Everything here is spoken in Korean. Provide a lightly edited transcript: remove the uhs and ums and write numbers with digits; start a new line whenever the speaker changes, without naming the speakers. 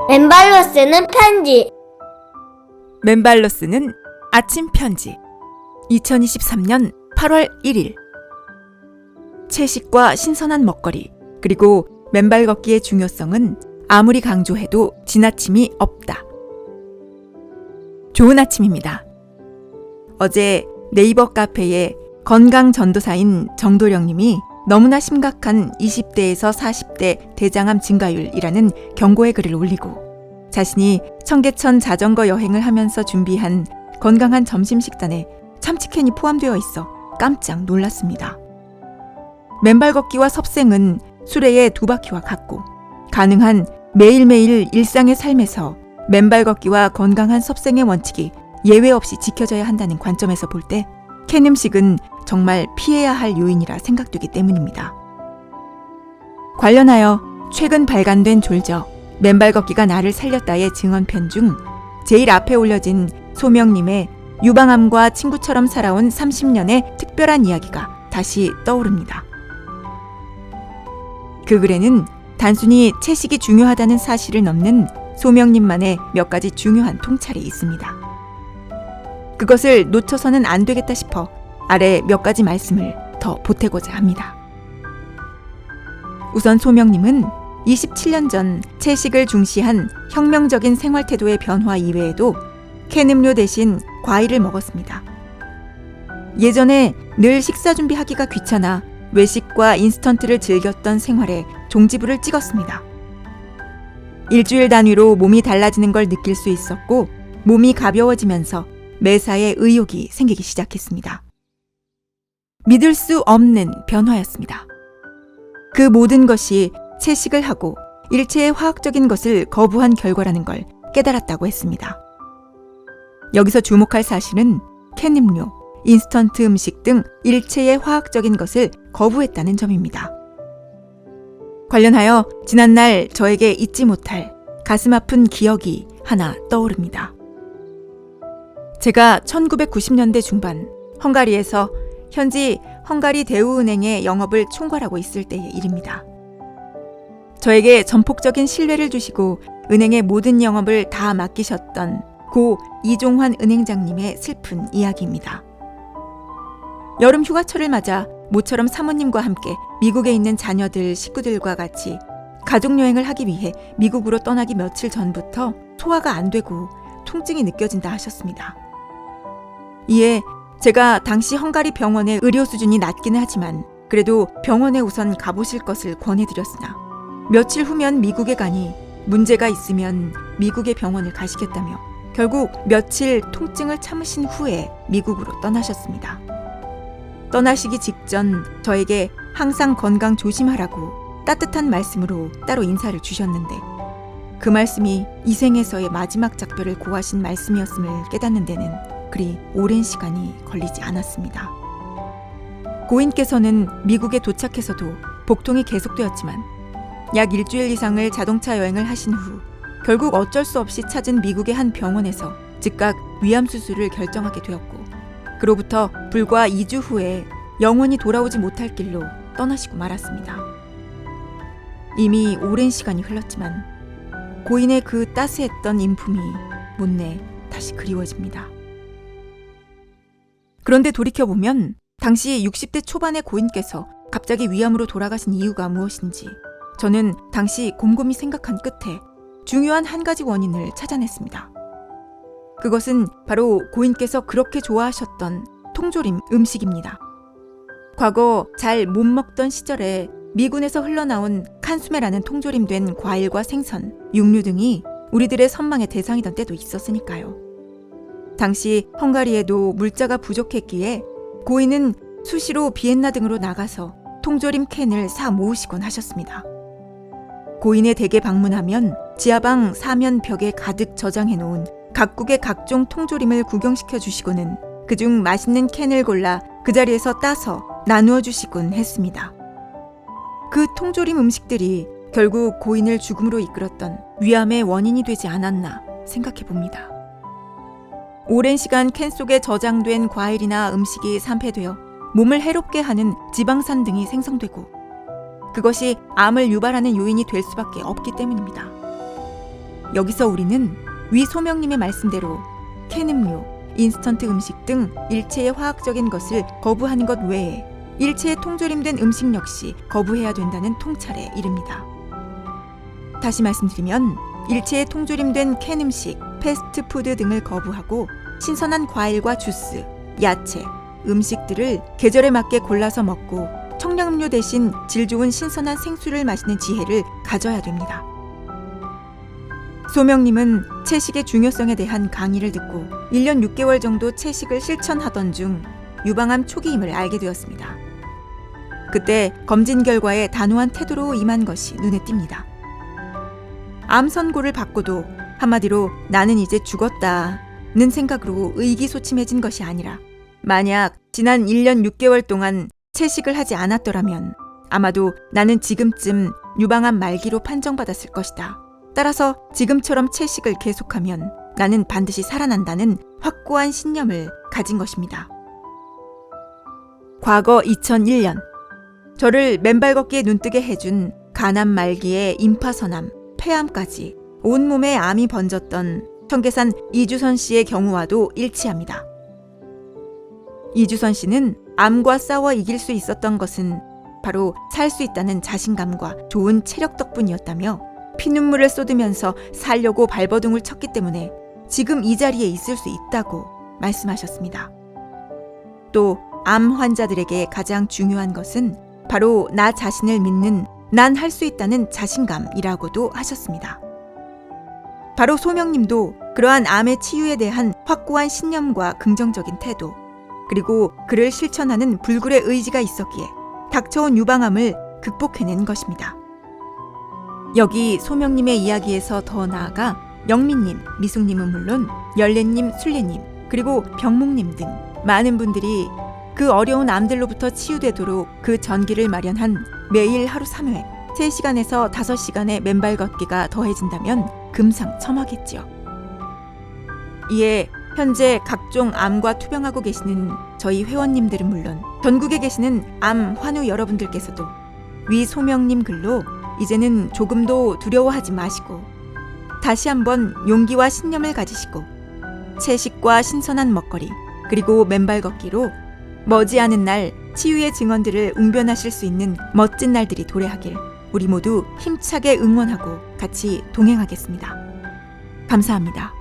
맨발로 쓰는 편지.
맨발로 쓰는 아침 편지. 2023년 8월 1일. 채식과 신선한 먹거리, 그리고 맨발 걷기의 중요성은 아무리 강조해도 지나침이 없다. 좋은 아침입니다. 어제 네이버 카페에 건강 전도사인 정도령님이 너무나 심각한 20대에서 40대 대장암 증가율이라는 경고의 글을 올리고 자신이 청계천 자전거 여행을 하면서 준비한 건강한 점심 식단에 참치캔이 포함되어 있어 깜짝 놀랐습니다. 맨발 걷기와 섭생은 수레의 두 바퀴와 같고 가능한 매일매일 일상의 삶에서 맨발 걷기와 건강한 섭생의 원칙이 예외 없이 지켜져야 한다는 관점에서 볼 때 캔 음식은 정말 피해야 할 요인이라 생각되기 때문입니다. 관련하여 최근 발간된 졸저 맨발 걷기가 나를 살렸다의 증언편 중 제일 앞에 올려진 소명님의 유방암과 친구처럼 살아온 30년의 특별한 이야기가 다시 떠오릅니다. 그 글에는 단순히 채식이 중요하다는 사실을 넘는 소명님만의 몇 가지 중요한 통찰이 있습니다. 그것을 놓쳐서는 안 되겠다 싶어 아래 몇 가지 말씀을 더 보태고자 합니다. 우선 소명님은 27년 전 채식을 중시한 혁명적인 생활태도의 변화 이외에도 캔 음료 대신 과일을 먹었습니다. 예전에 늘 식사 준비하기가 귀찮아 외식과 인스턴트를 즐겼던 생활에 종지부를 찍었습니다. 일주일 단위로 몸이 달라지는 걸 느낄 수 있었고 몸이 가벼워지면서 매사에 의욕이 생기기 시작했습니다. 믿을 수 없는 변화였습니다. 그 모든 것이 채식을 하고 일체의 화학적인 것을 거부한 결과라는 걸 깨달았다고 했습니다. 여기서 주목할 사실은 캔 음료, 인스턴트 음식 등 일체의 화학적인 것을 거부했다는 점입니다. 관련하여 지난날 저에게 잊지 못할 가슴 아픈 기억이 하나 떠오릅니다. 제가 1990년대 중반 헝가리에서 현지 헝가리 대우은행의 영업을 총괄하고 있을 때의 일입니다. 저에게 전폭적인 신뢰를 주시고 은행의 모든 영업을 다 맡기셨던 고 이종환 은행장님의 슬픈 이야기입니다. 여름 휴가철을 맞아 모처럼 사모님과 함께 미국에 있는 자녀들, 식구들과 같이 가족여행을 하기 위해 미국으로 떠나기 며칠 전부터 소화가 안 되고 통증이 느껴진다 하셨습니다. 이에 제가 당시 헝가리 병원의 의료 수준이 낮기는 하지만 그래도 병원에 우선 가보실 것을 권해드렸으나 며칠 후면 미국에 가니 문제가 있으면 미국의 병원을 가시겠다며 결국 며칠 통증을 참으신 후에 미국으로 떠나셨습니다. 떠나시기 직전 저에게 항상 건강 조심하라고 따뜻한 말씀으로 따로 인사를 주셨는데 그 말씀이 이 생에서의 마지막 작별을 고하신 말씀이었음을 깨닫는 데는 그리 오랜 시간이 걸리지 않았습니다. 고인께서는 미국에 도착해서도 복통이 계속되었지만 약 일주일 이상을 자동차 여행을 하신 후 결국 어쩔 수 없이 찾은 미국의 한 병원에서 즉각 위암 수술을 결정하게 되었고 그로부터 불과 2주 후에 영원히 돌아오지 못할 길로 떠나시고 말았습니다. 이미 오랜 시간이 흘렀지만 고인의 그 따스했던 인품이 못내 다시 그리워집니다. 그런데 돌이켜보면 당시 60대 초반의 고인께서 갑자기 위암으로 돌아가신 이유가 무엇인지 저는 당시 곰곰이 생각한 끝에 중요한 한 가지 원인을 찾아냈습니다. 그것은 바로 고인께서 그렇게 좋아하셨던 통조림 음식입니다. 과거 잘 못 먹던 시절에 미군에서 흘러나온 칸수메라는 통조림된 과일과 생선, 육류 등이 우리들의 선망의 대상이던 때도 있었으니까요. 당시 헝가리에도 물자가 부족했기에 고인은 수시로 비엔나 등으로 나가서 통조림 캔을 사 모으시곤 하셨습니다. 고인의 댁에 방문하면 지하방 사면 벽에 가득 저장해 놓은 각국의 각종 통조림을 구경시켜 주시고는 그중 맛있는 캔을 골라 그 자리에서 따서 나누어 주시곤 했습니다. 그 통조림 음식들이 결국 고인을 죽음으로 이끌었던 위암의 원인이 되지 않았나 생각해 봅니다. 오랜 시간 캔 속에 저장된 과일이나 음식이 산패되어 몸을 해롭게 하는 지방산 등이 생성되고 그것이 암을 유발하는 요인이 될 수밖에 없기 때문입니다. 여기서 우리는 위 소명님의 말씀대로 캔 음료, 인스턴트 음식 등 일체의 화학적인 것을 거부하는 것 외에 일체의 통조림된 음식 역시 거부해야 된다는 통찰에 이릅니다. 다시 말씀드리면 일체의 통조림된 캔 음식, 패스트푸드 등을 거부하고 신선한 과일과 주스, 야채, 음식들을 계절에 맞게 골라서 먹고 청량음료 대신 질 좋은 신선한 생수를 마시는 지혜를 가져야 됩니다. 소명님은 채식의 중요성에 대한 강의를 듣고 1년 6개월 정도 채식을 실천하던 중 유방암 초기임을 알게 되었습니다. 그때 검진 결과에 단호한 태도로 임한 것이 눈에 띕니다. 암 선고를 받고도 한마디로 나는 이제 죽었다는 생각으로 의기소침해진 것이 아니라 만약 지난 1년 6개월 동안 채식을 하지 않았더라면 아마도 나는 지금쯤 유방암 말기로 판정받았을 것이다. 따라서 지금처럼 채식을 계속하면 나는 반드시 살아난다는 확고한 신념을 가진 것입니다. 과거 2001년 저를 맨발 걷기에 눈뜨게 해준 간암 말기의 임파선암, 폐암까지 온몸에 암이 번졌던 청계산 이주선 씨의 경우와도 일치합니다. 이주선 씨는 암과 싸워 이길 수 있었던 것은 바로 살 수 있다는 자신감과 좋은 체력 덕분이었다며 피눈물을 쏟으면서 살려고 발버둥을 쳤기 때문에 지금 이 자리에 있을 수 있다고 말씀하셨습니다. 또 암 환자들에게 가장 중요한 것은 바로 나 자신을 믿는 난 할 수 있다는 자신감이라고도 하셨습니다. 바로 소명님도 그러한 암의 치유에 대한 확고한 신념과 긍정적인 태도, 그리고 그를 실천하는 불굴의 의지가 있었기에 닥쳐온 유방암을 극복해낸 것입니다. 여기 소명님의 이야기에서 더 나아가 영민님, 미숙님은 물론 열례님, 순례님, 그리고 병목님 등 많은 분들이 그 어려운 암들로부터 치유되도록 그 전기를 마련한 매일 하루 3회, 3시간에서 5시간의 맨발 걷기가 더해진다면 금상첨화겠지요. 이에 현재 각종 암과 투병하고 계시는 저희 회원님들은 물론 전국에 계시는 암 환우 여러분들께서도 위 소명님 글로 이제는 조금도 두려워하지 마시고 다시 한번 용기와 신념을 가지시고 채식과 신선한 먹거리 그리고 맨발 걷기로 머지않은 날 치유의 증언들을 웅변하실 수 있는 멋진 날들이 도래하길 우리 모두 힘차게 응원하고 같이 동행하겠습니다. 감사합니다.